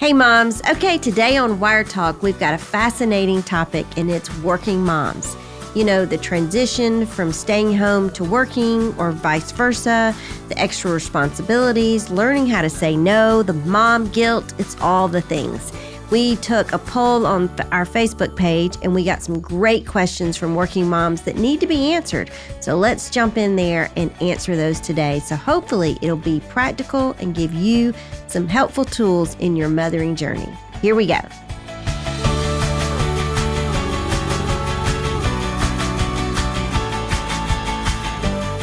Hey moms, okay, today on Wire Talk, we've got a fascinating topic and it's working moms. You know, the transition from staying home to working or vice versa, the extra responsibilities, learning how to say no, the mom guilt, it's all the things. We took a poll on our Facebook page and we got some great questions from working moms that need to be answered. So let's jump in there and answer those today. So hopefully it'll be practical and give you some helpful tools in your mothering journey. Here we go.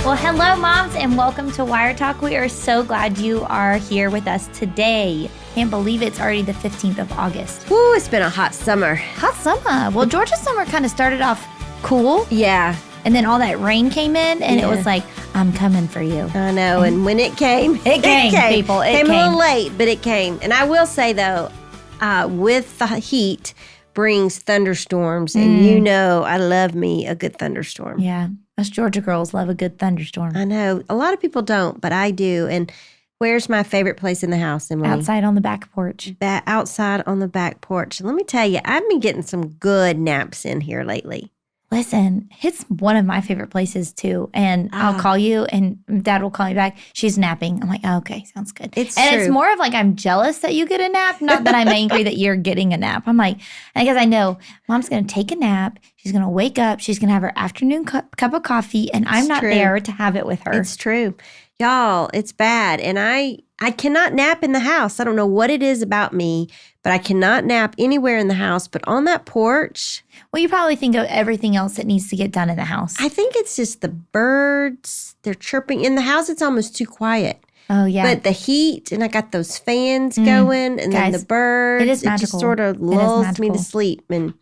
Well, hello, moms, and welcome to Wire Talk. We are so glad you are here with us today. Can't believe it's already the 15th of August. Woo, it's been a hot summer. Hot summer. Well, Georgia's summer kind of started off cool. Yeah. And then all that rain came in, and it was like, I'm coming for you. I know. And when it came, it came, people. It came a little late, but it came. And I will say, though, with the heat brings thunderstorms. And you know I love me a good thunderstorm. Yeah. Us Georgia girls love a good thunderstorm. I know. A lot of people don't, but I do. And where's my favorite place in the house, Emily? Outside on the back porch. Outside on the back porch. And let me tell you, I've been getting some good naps in here lately. Listen, it's one of my favorite places too. And I'll call you and Dad will call me back. She's napping. I'm like, oh, okay, sounds good. It's more of like I'm jealous that you get a nap, not that I'm angry that you're getting a nap. I'm like, because I know Mom's going to take a nap. She's going to wake up. She's going to have her afternoon cup of coffee. And I'm not there to have it with her. It's true. Y'all, it's bad. And I cannot nap in the house. I don't know what it is about me, but I cannot nap anywhere in the house. But on that porch. Well, you probably think of everything else that needs to get done in the house. I think it's just the birds. They're chirping. In the house, it's almost too quiet. Oh, yeah. But the heat, and I got those fans going, and guys, then the birds. It is magical. It just sort of lulls me to sleep. And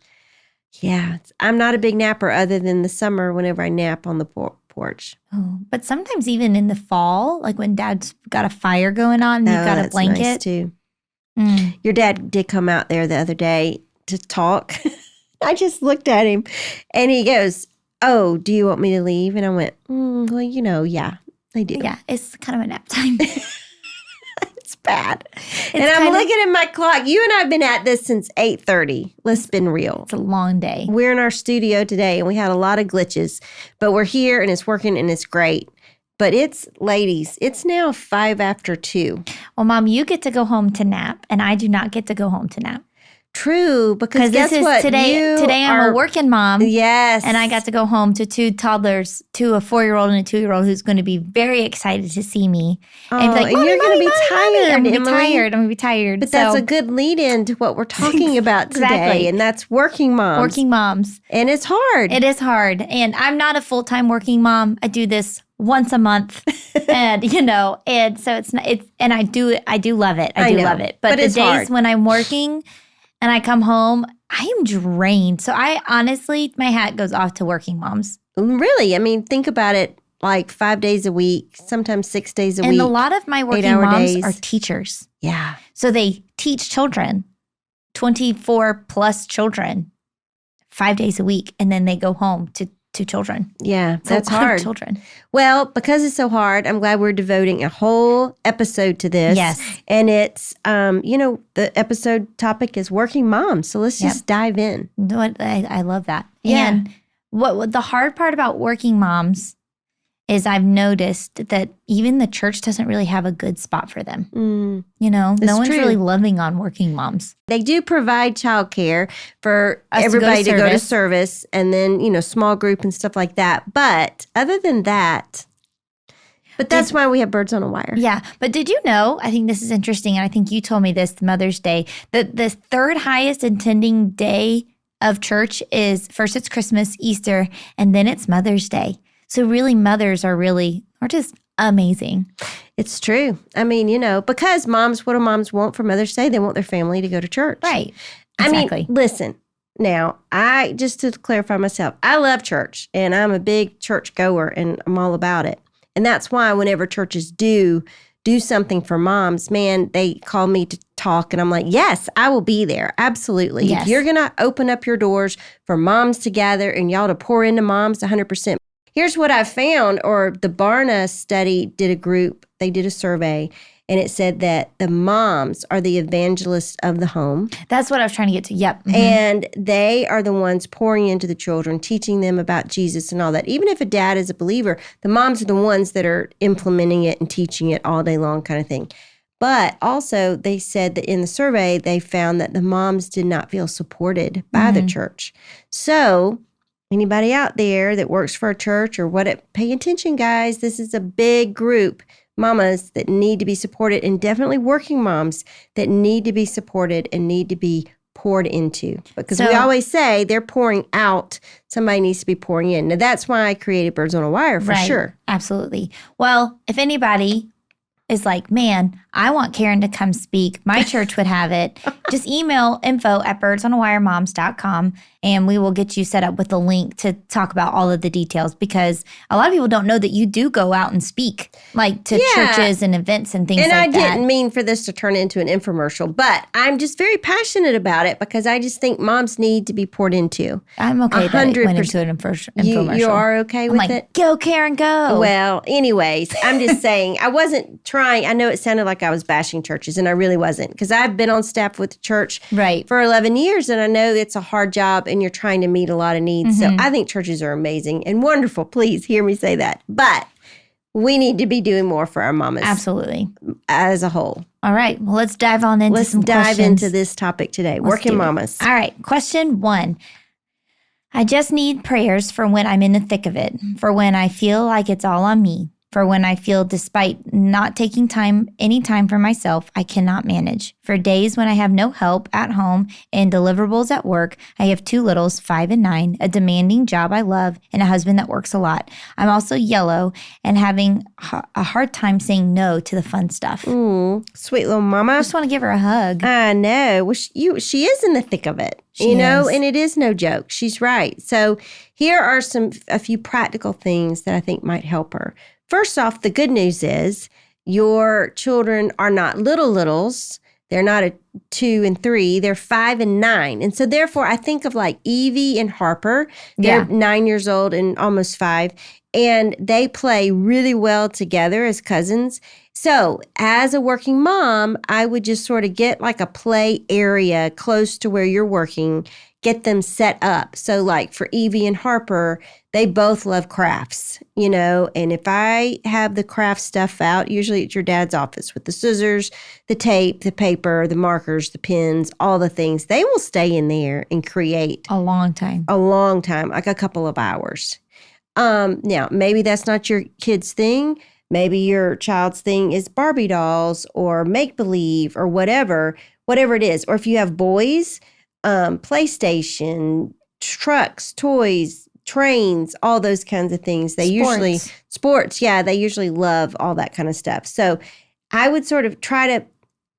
yeah, I'm not a big napper other than the summer whenever I nap on the porch. Oh, but sometimes even in the fall, like when Dad's got a fire going on and you've got a blanket. Nice too. Your dad did come out there the other day to talk. I just looked at him and he goes, oh, do you want me to leave? And I went, well, you know, yeah, I do. Yeah, it's kind of a nap time. It's bad. And I'm looking at my clock. You and I have been at this since 8:30. Let's be real. It's a long day. We're in our studio today and we had a lot of glitches, but we're here and it's working and it's great. But ladies, it's now 5 after 2. Well, Mom, you get to go home to nap and I do not get to go home to nap. True, because guess what? Today I'm a working mom. Yes. And I got to go home to 2 toddlers, a 4-year-old and a 2-year-old who's going to be very excited to see me. And be like, and you're going to be tired, I'm going to be tired. But that's a good lead in to what we're talking about today. Exactly. And that's working moms. Working moms. And it's hard. It is hard. And I'm not a full-time working mom. I do this once a month. And, and so and I do love it. I do love it. But the days hard. when I'm working and I come home, I am drained. So my hat goes off to working moms. Really? I mean, think about it, like 5 days a week, sometimes 6 days a week. And a lot of my working moms are teachers. Yeah. So they teach children, 24 plus children, 5 days a week. And then they go home to 2 children. Yeah, that's a lot hard. of children. Well, because it's so hard, I'm glad we're devoting a whole episode to this. Yes. And it's, the episode topic is working moms. So let's just dive in. I love that. Yeah. And what the hard part about working moms is I've noticed that even the church doesn't really have a good spot for them. No one's really loving on working moms. They do provide childcare for everybody to go to service and then, small group and stuff like that. But other than that, that's why we have Birds on a Wire. Yeah. But did you know, I think this is interesting, and I think you told me this Mother's Day, that the third highest attending day of church is first it's Christmas, Easter, and then it's Mother's Day. So really mothers are just amazing. It's true. I mean, because what do moms want for Mother's Day? They want their family to go to church. Right. Exactly. I mean, listen, now, just to clarify myself, I love church and I'm a big church goer and I'm all about it. And that's why whenever churches do something for moms, man, they call me to talk and I'm like, yes, I will be there. Absolutely. Yes. If you're going to open up your doors for moms to gather and y'all to pour into moms 100%. Here's what I found, or the Barna study did a survey, And it said that the moms are the evangelists of the home. That's what I was trying to get to. Yep. Mm-hmm. And they are the ones pouring into the children, teaching them about Jesus and all that. Even if a dad is a believer, the moms are the ones that are implementing it and teaching it all day long kind of thing. But also they said that in the survey, they found that the moms did not feel supported by the church. So anybody out there that works for a church or pay attention, guys. This is a big group, mamas that need to be supported, and definitely working moms that need to be supported and need to be poured into. Because we always say they're pouring out. Somebody needs to be pouring in. Now, that's why I created Birds on a Wire for sure. Absolutely. Well, if anybody is like, man, I want Karen to come speak, my church would have it, just email info@birdsonawiremoms.com and we will get you set up with a link to talk about all of the details, because a lot of people don't know that you do go out and speak like to churches and events and things like that. And I didn't mean for this to turn into an infomercial, but I'm just very passionate about it because I just think moms need to be poured into. I'm okay that it went into an infomercial. You are okay with it? Go, Karen, go. Well, anyways, I'm just saying, I wasn't trying. I know it sounded like I was bashing churches, and I really wasn't, because I've been on staff with the church for 11 years, and I know it's a hard job, and you're trying to meet a lot of needs. So I think churches are amazing and wonderful. Please hear me say that. But we need to be doing more for our mamas. Absolutely. As a whole. All right. Well, let's dive on into some questions. Let's dive into this topic today. Working mamas. All right. Question 1. I just need prayers for when I'm in the thick of it, for when I feel like it's all on me, for when I feel, despite not taking any time for myself, I cannot manage. For days when I have no help at home and deliverables at work. I have 2 littles, 5 and 9, a demanding job I love, and a husband that works a lot. I'm also yellow and having a hard time saying no to the fun stuff. Sweet little mama. I just want to give her a hug. I know. Well, she is in the thick of it. She is. And it is no joke. She's right. So here are a few practical things that I think might help her. First off, the good news is your children are not littles. They're not a 2 and 3. They're 5 and 9. And so therefore, I think of like Evie and Harper. They're 9 years old and almost 5. And they play really well together as cousins. So as a working mom, I would just sort of get like a play area close to where you're working, get them set up. So like for Evie and Harper, they both love crafts, and if I have the craft stuff out, usually at your dad's office with the scissors, the tape, the paper, the markers, the pens, all the things, they will stay in there and create. A long time, like a couple of hours. Now, maybe that's not your kid's thing. Maybe your child's thing is Barbie dolls or make-believe or whatever it is. Or if you have boys, PlayStation, trucks, toys, trains, all those kinds of things. They usually love all that kind of stuff. So I would sort of try to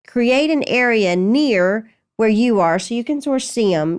create an area near where you are so you can sort of see them,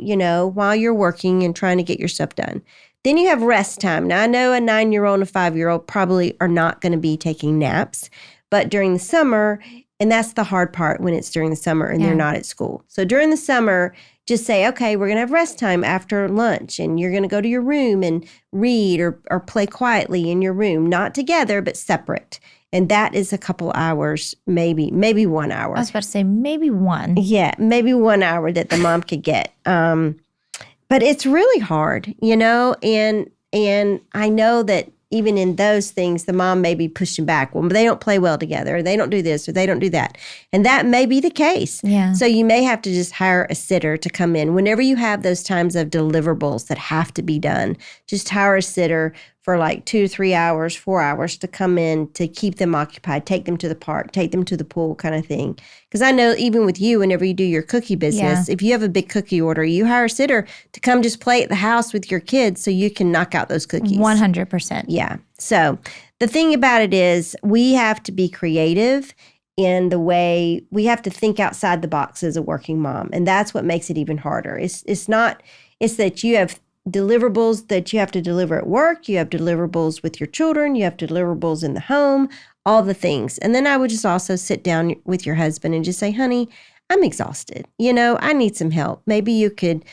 while you're working and trying to get your stuff done. Then you have rest time. Now, I know a 9-year-old and a 5-year-old probably are not going to be taking naps, but during the summer, and that's the hard part when it's during the summer and they're not at school. So during the summer, just say, okay, we're going to have rest time after lunch, and you're going to go to your room and read or play quietly in your room, not together, but separate. And that is a couple hours, maybe 1 hour. I was about to say maybe 1. Yeah, maybe 1 hour that the mom could get. But it's really hard, and I know that even in those things, the mom may be pushing back. Well, they don't play well together, or they don't do this, or they don't do that. And that may be the case. Yeah. So you may have to just hire a sitter to come in. Whenever you have those times of deliverables that have to be done, just hire a sitter for like 2 to 3 hours, 4 hours to come in to keep them occupied, take them to the park, take them to the pool kind of thing. Because I know even with you, whenever you do your cookie business, if you have a big cookie order, you hire a sitter to come just play at the house with your kids so you can knock out those cookies. 100%. Yeah. So the thing about it is we have to be creative in the way we have to think outside the box as a working mom. And that's what makes it even harder. It's that you have deliverables that you have to deliver at work, you have deliverables with your children, you have deliverables in the home, all the things. And then I would just also sit down with your husband and just say, honey, I'm exhausted. I need some help. Maybe you could,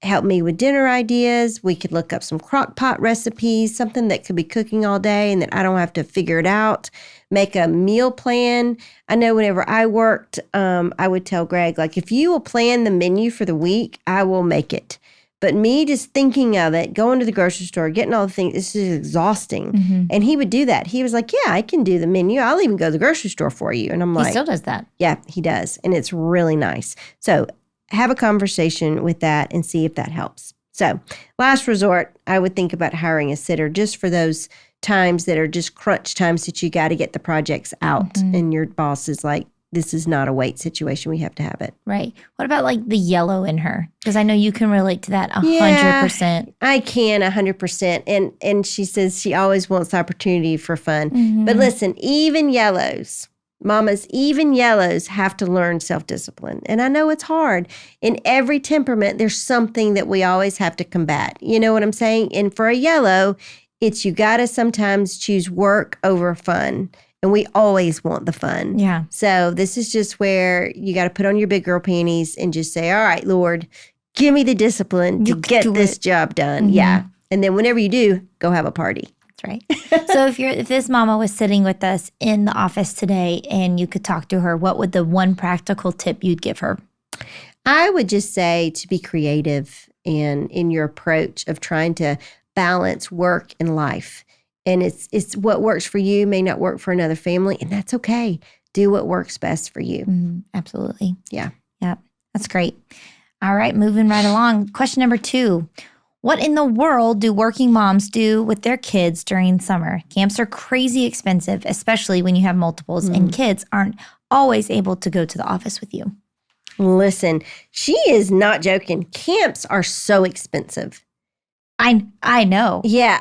help me with dinner ideas. We could look up some crock pot recipes, something that could be cooking all day and that I don't have to figure it out. Make a meal plan. I know whenever I worked, I would tell Greg, like, if you will plan the menu for the week, I will make it. But me just thinking of it, going to the grocery store, getting all the things, this is exhausting. And he would do that. He was like, yeah, I can do the menu. I'll even go to the grocery store for you. And I'm like, He still does that. yeah, he does. And it's really nice. So have a conversation with that and see if that helps. So last resort, I would think about hiring a sitter just for those times that are just crunch times that you got to get the projects out. And your boss is like, this is not a wait situation. We have to have it. Right. What about like the yellow in her? Because I know you can relate to that 100%. Yeah, I can 100%. And she says she always wants the opportunity for fun. But listen, even yellows, mamas, even yellows have to learn self-discipline. And I know it's hard. In every temperament, there's something that we always have to combat. You know what I'm saying? And for a yellow, it's you got to sometimes choose work over fun. And we always want the fun. Yeah. So this is just where you got to put on your big girl panties and just say, all right, Lord, give me the discipline to get this job done. Yeah. And then whenever you do, go have a party. That's right. So if this mama was sitting with us in the office today and you could talk to her, what would the one practical tip you'd give her? I would just say to be creative and in your approach of trying to balance work and life. And it's what works for you may not work for another family, and that's okay. Do what works best for you. Absolutely. Yeah. Yep. That's great. All right, moving right along. Question number 2. What in the world do working moms do with their kids during summer? Camps are crazy expensive, especially when you have multiples, and kids aren't always able to go to the office with you. Listen, she is not joking. Camps are so expensive. I know. Yeah,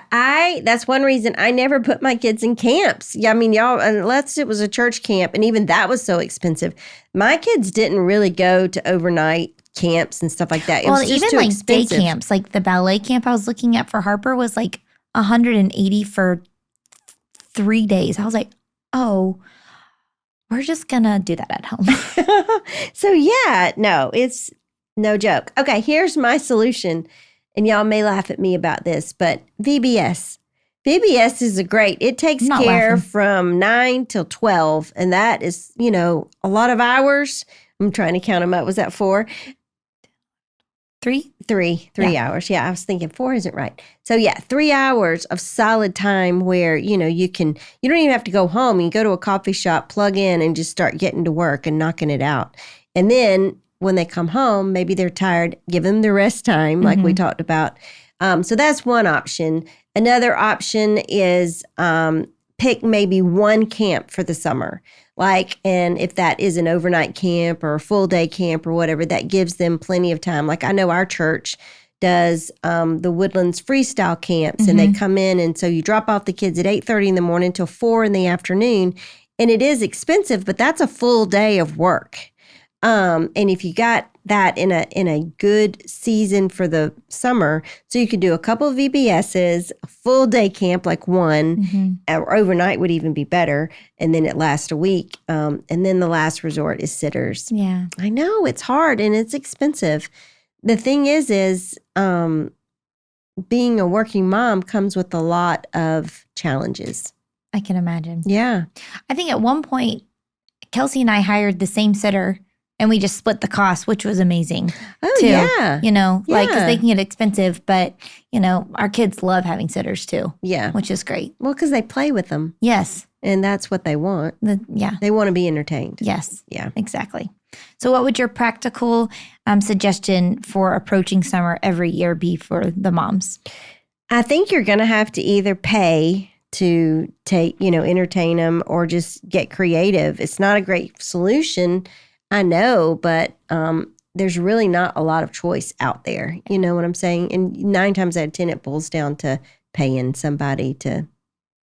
that's one reason I never put my kids in camps. Yeah, I mean, y'all, unless it was a church camp, and even that was so expensive. My kids didn't really go to overnight camps and stuff like that. It was just even too like expensive. day camps, like the ballet camp I was looking at for Harper was like $180 for 3 days. I was like, oh, we're just gonna do that at home. So yeah, no, it's no joke. Okay, here's my solution. And y'all may laugh at me about this, but VBS. VBS is it takes care from 9 till 12. And that is, a lot of hours. I'm trying to count them up. Was that 4? 3? 3 hours. Yeah, I was thinking 4 isn't right. So yeah, 3 hours of solid time where, you don't even have to go home. You can go to a coffee shop, plug in and just start getting to work and knocking it out. And then when they come home, maybe they're tired, give them the rest time like we talked about. So that's one option. Another option is pick maybe one camp for the summer. And if that is an overnight camp or a full day camp or whatever, that gives them plenty of time. Like I know our church does the Woodlands freestyle camps and they come in. And so you drop off the kids at 8:30 in the morning till 4 in the afternoon. And it is expensive, but that's a full day of work. And if you got that in a good season for the summer, so you could do a couple of VBSs, a full day camp like one, or overnight would even be better, and then it lasts a week. And then the last resort is sitters. Yeah. I know it's hard and it's expensive. The thing is being a working mom comes with a lot of challenges. I can imagine. Yeah. I think at one point, Kelsey and I hired the same sitter. And we just split the cost, which was amazing. Oh, too. yeah. Because they can get expensive, but, our kids love having sitters too. Yeah. Which is great. Well, because they play with them. Yes. And that's what they want. Yeah. They want to be entertained. Yes. Yeah. Exactly. So what would your practical suggestion for approaching summer every year be for the moms? I think you're going to have to either pay to take, entertain them or just get creative. It's not a great solution, I know, but there's really not a lot of choice out there. You know what I'm saying? And 9 times out of 10, it boils down to paying somebody to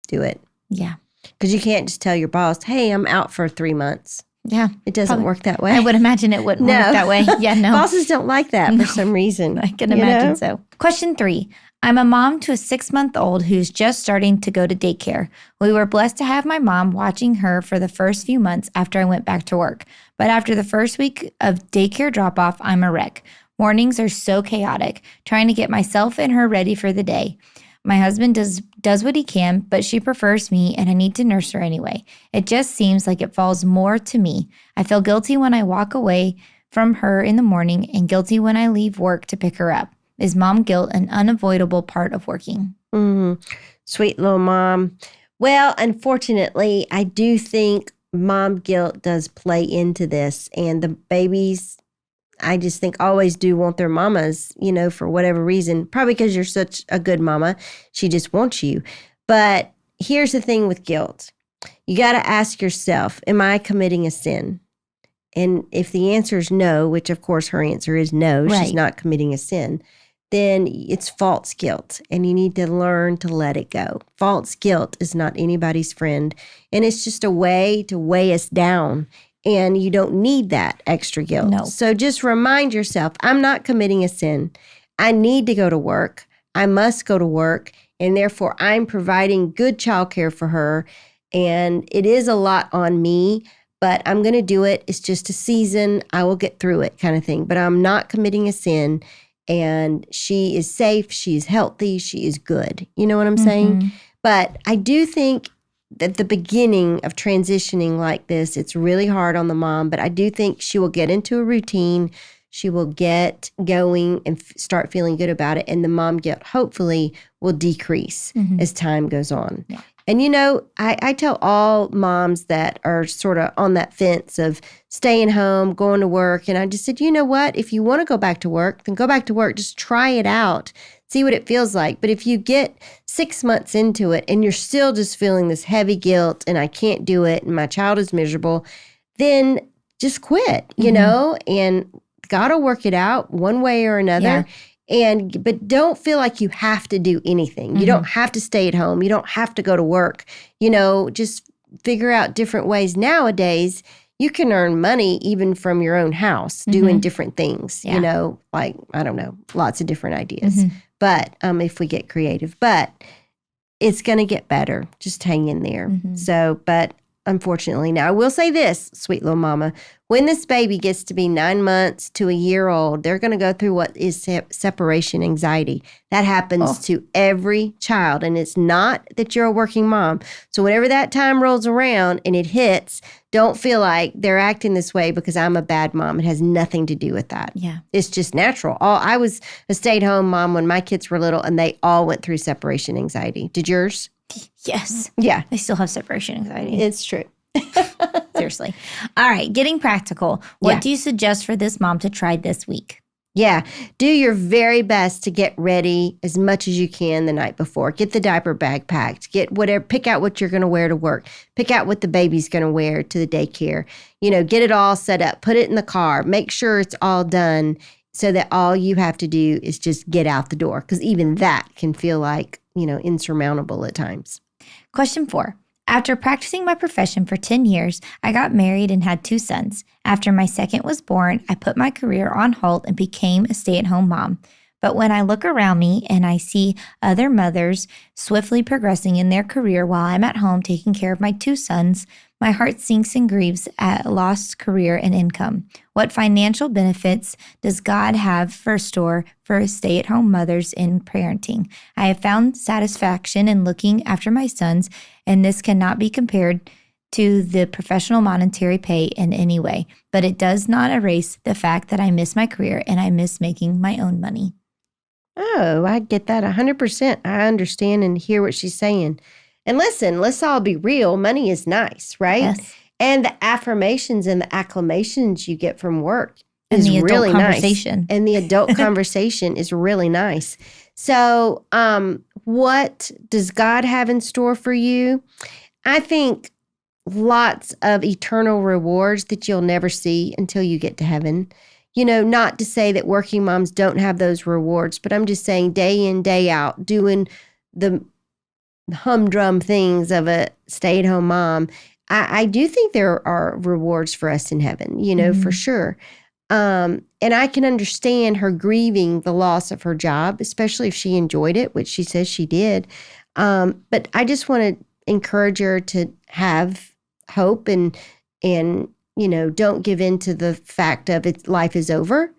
do it. Yeah. Because you can't just tell your boss, hey, I'm out for 3 months. Yeah. It doesn't work that way. I would imagine it wouldn't work that way. Yeah, no. Bosses don't like that for some reason. I can imagine so. Question 3. I'm a mom to a 6-month-old who's just starting to go to daycare. We were blessed to have my mom watching her for the first few months after I went back to work. But after the first week of daycare drop-off, I'm a wreck. Mornings are so chaotic, trying to get myself and her ready for the day. My husband does what he can, but she prefers me and I need to nurse her anyway. It just seems like it falls more to me. I feel guilty when I walk away from her in the morning and guilty when I leave work to pick her up. Is mom guilt an unavoidable part of working? Sweet little mom. Well, unfortunately, I do think mom guilt does play into this. And the babies, I just think always do want their mamas, for whatever reason. Probably because you're such a good mama. She just wants you. But here's the thing with guilt. You got to ask yourself, am I committing a sin? And if the answer is no, which of course her answer is no, Right. She's not committing a sin, then it's false guilt. And you need to learn to let it go. False guilt is not anybody's friend. And it's just a way to weigh us down. And you don't need that extra guilt. No. So just remind yourself, I'm not committing a sin. I need to go to work. I must go to work. And therefore, I'm providing good childcare for her. And it is a lot on me, but I'm going to do it. It's just a season. I will get through it kind of thing. But I'm not committing a sin. And she is safe. She's healthy. She is good. You know what I'm saying? But I do think at the beginning of transitioning like this, it's really hard on the mom, but I do think she will get into a routine. She will get going and start feeling good about it. And the mom guilt hopefully will decrease as time goes on. Yeah. And, I tell all moms that are sort of on that fence of staying home, going to work. And I just said, you know what? If you want to go back to work, then go back to work. Just try it out. See what it feels like. But if you get 6 months into it and you're still just feeling this heavy guilt and I can't do it and my child is miserable, then just quit, and got to work it out one way or another. But don't feel like you have to do anything. You don't have to stay at home. You don't have to go to work. Just figure out different ways. Nowadays, you can earn money even from your own house doing different things, like, I don't know, lots of different ideas. But if we get creative, but it's going to get better. Just hang in there. So, but unfortunately, now I will say this, sweet little mama, when this baby gets to be 9 months to a year old, they're going to go through what is separation anxiety. That happens to every child. And it's not that you're a working mom. So whenever that time rolls around and it hits, don't feel like they're acting this way because I'm a bad mom. It has nothing to do with that. Yeah. It's just natural. I was a stay-at-home mom when my kids were little, and they all went through separation anxiety. Did yours? Yes. Yeah. I still have separation anxiety. It's true. Seriously. All right. Getting practical. What do you suggest for this mom to try this week? Yeah. Do your very best to get ready as much as you can the night before. Get the diaper bag packed. Pick out what you're going to wear to work. Pick out what the baby's going to wear to the daycare. Get it all set up. Put it in the car. Make sure it's all done so that all you have to do is just get out the door. Because even that can feel like, insurmountable at times. Question 4. After practicing my profession for 10 years, I got married and had 2 sons. After my second was born, I put my career on hold and became a stay-at-home mom. But when I look around me and I see other mothers swiftly progressing in their career while I'm at home taking care of my 2 sons, my heart sinks and grieves at a lost career and income. What financial benefits does God have for store for stay-at-home mothers in parenting? I have found satisfaction in looking after my sons, and this cannot be compared to the professional monetary pay in any way, but it does not erase the fact that I miss my career and I miss making my own money. Oh, I get that 100%. I understand and hear what she's saying. And listen, let's all be real. Money is nice, right? Yes. And the affirmations and the acclamations you get from work And is the adult really conversation. nice. And the adult conversation is really nice. So what does God have in store for you? I think lots of eternal rewards that you'll never see until you get to heaven. Not to say that working moms don't have those rewards, but I'm just saying day in, day out, doing the humdrum things of a stay-at-home mom, I do think there are rewards for us in heaven, for sure. And I can understand her grieving the loss of her job, especially if she enjoyed it, which she says she did. But I just want to encourage her to have hope and don't give in to the fact of life is over.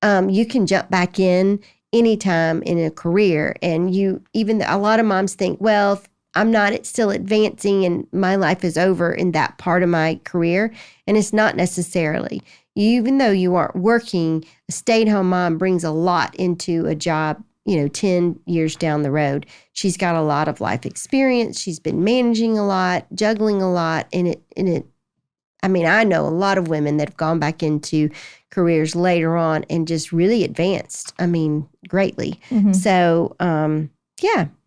you can jump back in anytime in a career. And a lot of moms think, well, if I'm not still advancing and my life is over in that part of my career. And it's not necessarily. Even though you aren't working, a stay-at-home mom brings a lot into a job, 10 years down the road. She's got a lot of life experience. She's been managing a lot, juggling a lot. I know a lot of women that have gone back into careers later on and just really advanced, greatly. Mm-hmm. So,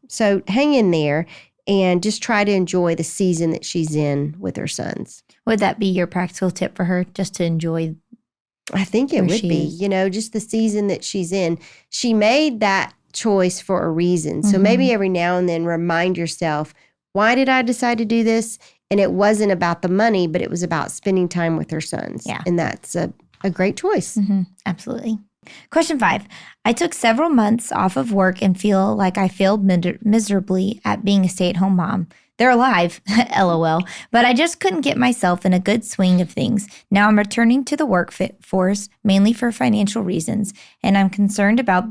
so hang in there and just try to enjoy the season that she's in with her sons. Would that be your practical tip for her, just to enjoy? I think it would be, just the season that she's in. She made that choice for a reason. So maybe every now and then remind yourself, why did I decide to do this? And it wasn't about the money, but it was about spending time with her sons. Yeah. And that's a great choice. Mm-hmm. Absolutely. Question 5. I took several months off of work and feel like I failed miserably at being a stay-at-home mom. They're alive, LOL, but I just couldn't get myself in a good swing of things. Now I'm returning to the workforce, mainly for financial reasons, and I'm concerned about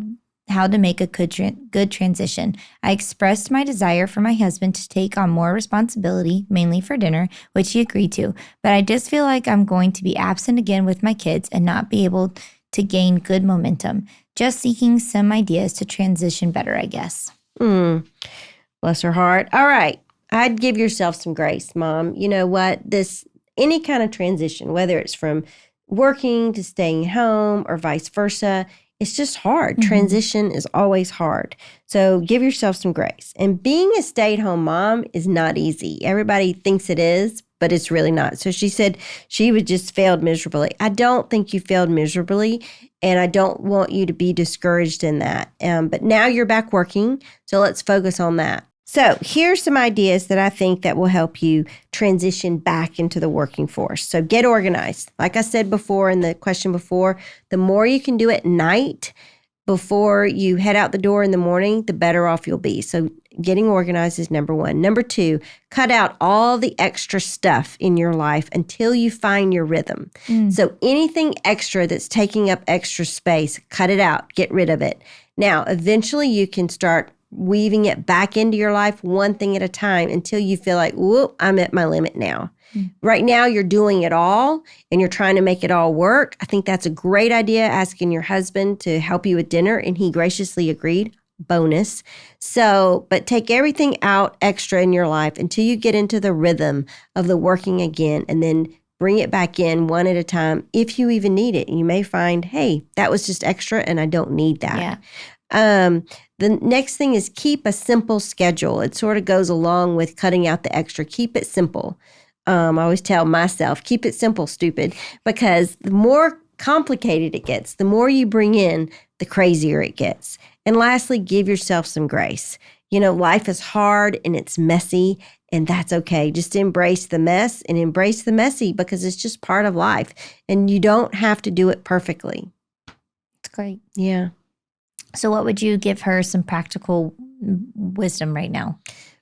how to make a good transition. I expressed my desire for my husband to take on more responsibility, mainly for dinner, which he agreed to, but I just feel like I'm going to be absent again with my kids and not be able to gain good momentum. Just seeking some ideas to transition better, I guess. Bless her heart. All right. I'd give yourself some grace, Mom. You know what? Any kind of transition, whether it's from working to staying home or vice versa, it's just hard. Transition is always hard. So give yourself some grace. And being a stay-at-home mom is not easy. Everybody thinks it is, but it's really not. So she said she would just failed miserably. I don't think you failed miserably, and I don't want you to be discouraged in that. But now you're back working, so let's focus on that. So here's some ideas that I think that will help you transition back into the working force. So get organized. Like I said before in the question before, the more you can do at night before you head out the door in the morning, the better off you'll be. So getting organized is number 1. Number 2, cut out all the extra stuff in your life until you find your rhythm. So anything extra that's taking up extra space, cut it out, get rid of it. Now, eventually you can start weaving it back into your life one thing at a time until you feel like, whoop, I'm at my limit now. Right now, you're doing it all and you're trying to make it all work. I think that's a great idea, asking your husband to help you with dinner, and he graciously agreed. Bonus. So, but take everything out extra in your life until you get into the rhythm of the working again, and then bring it back in one at a time if you even need it. You may find, hey, that was just extra and I don't need that. Yeah. The next thing is keep a simple schedule. It sort of goes along with cutting out the extra. Keep it simple. I always tell myself, keep it simple, stupid, because the more complicated it gets, the more you bring in, the crazier it gets. And lastly, give yourself some grace. Life is hard and it's messy, and that's okay. Just embrace the mess and embrace the messy, because it's just part of life, and you don't have to do it perfectly. It's great. Yeah. So what would you give her some practical wisdom right now?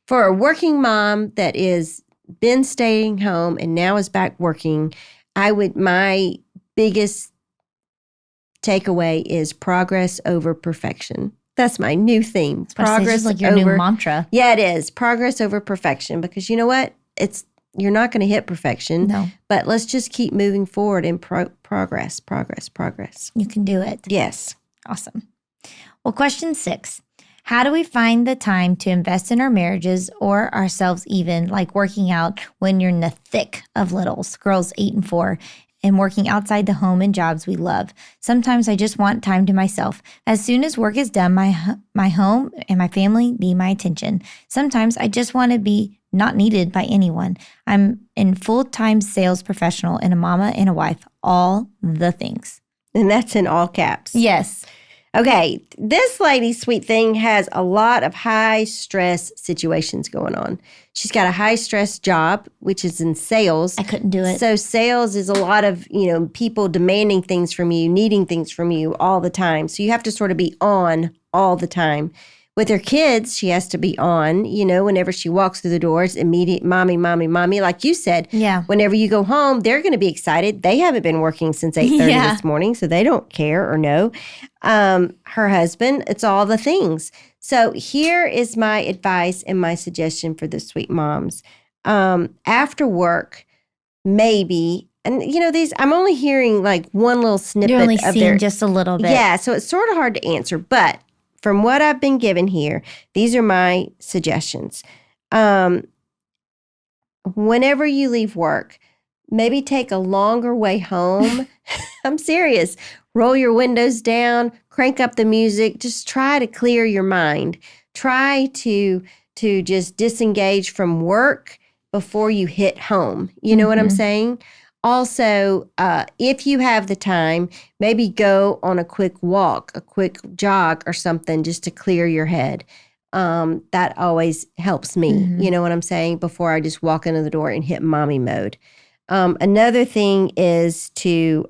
For a working mom that is been staying home and now is back working, my biggest takeaway is progress over perfection. That's my new theme. Progress like your new mantra. Yeah, it is. Progress over perfection, because you know what? You're not going to hit perfection. No. But let's just keep moving forward in progress. You can do it. Yes. Awesome. Well, question 6. How do we find the time to invest in our marriages or ourselves, even like working out when you're in the thick of littles, girls 8 and 4, and working outside the home and jobs we love? Sometimes I just want time to myself. As soon as work is done, my home and my family need my attention. Sometimes I just want to be not needed by anyone. I'm a full-time sales professional and a mama and a wife, all the things. And that's in all caps. Yes. Okay, this lady, sweet thing, has a lot of high-stress situations going on. She's got a high-stress job, which is in sales. I couldn't do it. So sales is a lot of, people demanding things from you, needing things from you all the time. So you have to sort of be on all the time. With her kids, she has to be on, whenever she walks through the doors, immediate mommy, mommy, mommy. Like you said, Yeah. whenever you go home, they're going to be excited. They haven't been working since 8:30 this morning, so they don't care or know. Her husband, it's all the things. So here is my advice and my suggestion for the sweet moms. After work, maybe, and these, I'm only hearing like one little snippet You're only of seeing just a little bit. Yeah, so it's sort of hard to answer, but from what I've been given here, these are my suggestions. Whenever you leave work, maybe take a longer way home. I'm serious. Roll your windows down, crank up the music, just try to clear your mind. Try to just disengage from work before you hit home. You know what I'm saying? Also, if you have the time, maybe go on a quick walk, a quick jog or something just to clear your head. That always helps me. You know what I'm saying? Before I just walk into the door and hit mommy mode. Another thing is to,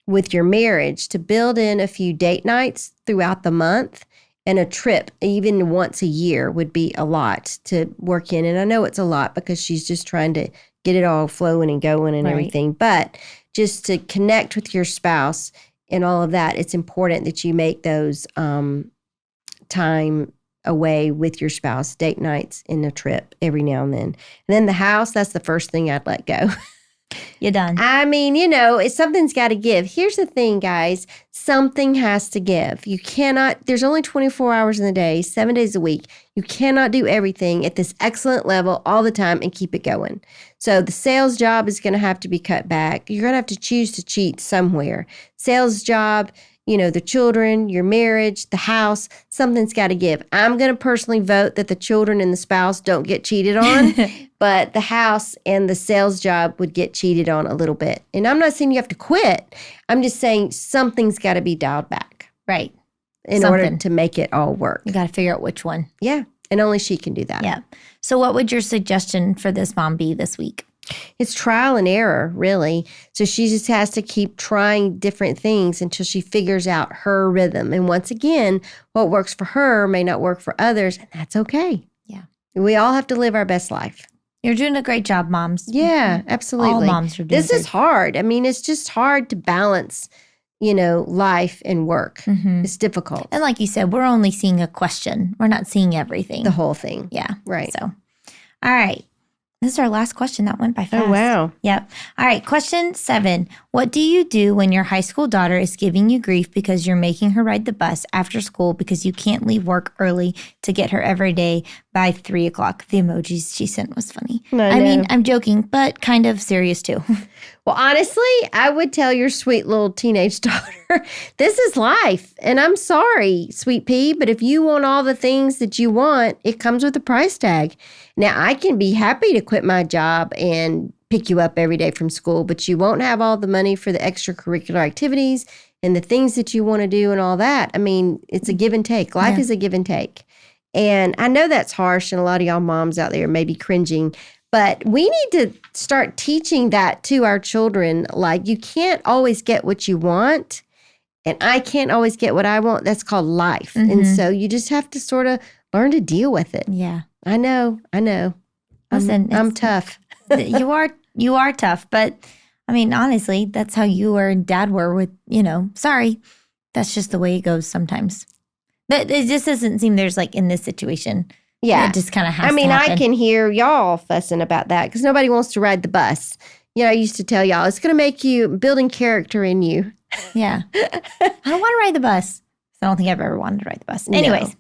with your marriage, to build in a few date nights throughout the month. And a trip, even once a year, would be a lot to work in. And I know it's a lot because she's just trying to get it all flowing and going and everything. But just to connect with your spouse and all of that, it's important that you make those time away with your spouse, date nights and a trip every now and then. And then the house, that's the first thing I'd let go. You're done. I mean, something's got to give. Here's the thing, guys. Something has to give. You cannot, there's only 24 hours in the day, 7 days a week. You cannot do everything at this excellent level all the time and keep it going. So the sales job is going to have to be cut back. You're going to have to choose to cheat somewhere. Sales job, the children, your marriage, the house, something's got to give. I'm going to personally vote that the children and the spouse don't get cheated on, but the house and the sales job would get cheated on a little bit. And I'm not saying you have to quit. I'm just saying something's got to be dialed back. Right. In order to make it all work. You got to figure out which one. Yeah. And only she can do that. Yeah. So what would your suggestion for this mom be this week? It's trial and error, really. So she just has to keep trying different things until she figures out her rhythm. And once again, what works for her may not work for others, and that's okay. Yeah. We all have to live our best life. You're doing a great job, moms. Yeah, absolutely. All moms are doing This is hard. I mean, it's just hard to balance, life and work. It's difficult. And like you said, we're only seeing a question. We're not seeing everything. The whole thing. Yeah. Right. So, all right. This is our last question. That went by fast. Oh, wow. Yep. All right. Question 7. What do you do when your high school daughter is giving you grief because you're making her ride the bus after school because you can't leave work early to get her every day by 3 o'clock? The emojis she sent was funny. I mean, I'm joking, but kind of serious too. Well, honestly, I would tell your sweet little teenage daughter, this is life. And I'm sorry, sweet pea, but if you want all the things that you want, it comes with a price tag. Now, I can be happy to quit my job and pick you up every day from school, but you won't have all the money for the extracurricular activities and the things that you want to do and all that. I mean, it's a give and take. Life is a give and take. And I know that's harsh, and a lot of y'all moms out there may be cringing, but we need to start teaching that to our children. Like, you can't always get what you want, and I can't always get what I want. That's called life. And so you just have to sort of learn to deal with it. Yeah. I know. Listen, I'm tough. You are tough, but I mean, honestly, that's how you and dad were with, sorry. That's just the way it goes sometimes. But it just doesn't seem there's like in this situation. Yeah. It just kind of has I mean, to happen. I can hear y'all fussing about that because nobody wants to ride the bus. I used to tell y'all, it's going to make you building character in you. Yeah. I don't want to ride the bus. I don't think I've ever wanted to ride the bus. Anyways.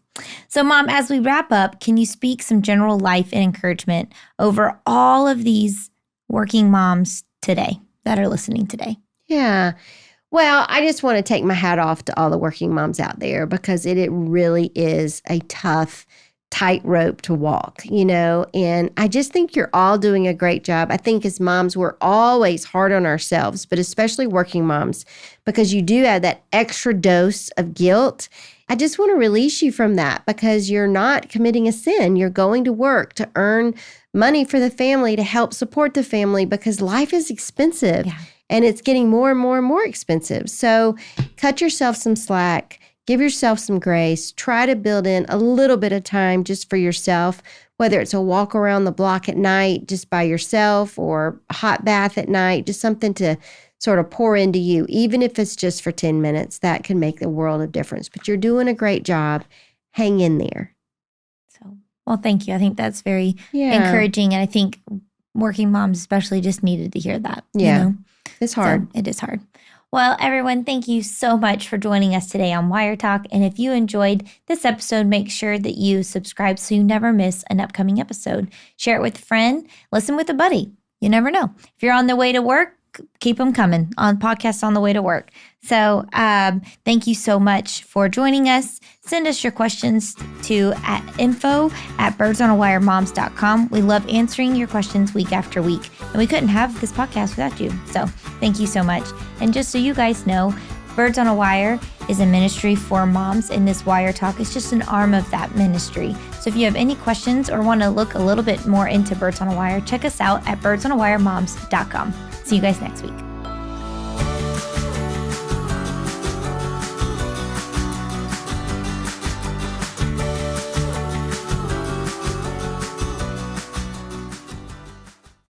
So, Mom, as we wrap up, can you speak some general life and encouragement over all of these working moms today that are listening today? Yeah. Well, I just want to take my hat off to all the working moms out there because it really is a tough tightrope to walk, and I just think you're all doing a great job. I think as moms, we're always hard on ourselves, but especially working moms, because you do have that extra dose of guilt. I just want to release you from that because you're not committing a sin. You're going to work to earn money for the family, to help support the family, because life is expensive and it's getting more and more and more expensive. So cut yourself some slack. Give yourself some grace. Try to build in a little bit of time just for yourself, whether it's a walk around the block at night just by yourself or a hot bath at night, just something to sort of pour into you. Even if it's just for 10 minutes, that can make the world of difference. But you're doing a great job. Hang in there. So, well, thank you. I think that's very encouraging. And I think working moms especially just needed to hear that. Yeah. You know? It's hard. So it is hard. Well, everyone, thank you so much for joining us today on Wire Talk. And if you enjoyed this episode, make sure that you subscribe so you never miss an upcoming episode. Share it with a friend. Listen with a buddy. You never know. If you're on the way to work, keep them coming on podcasts on the way to work. So thank you so much for joining us. Send us your questions to info@birdsonawire.moms.com. We love answering your questions week after week. And we couldn't have this podcast without you. So thank you so much. And just so you guys know, Birds on a Wire is a ministry for moms, and this Wire Talk is just an arm of that ministry. So if you have any questions or want to look a little bit more into Birds on a Wire, check us out at birdsonawire.moms.com. See you guys next week.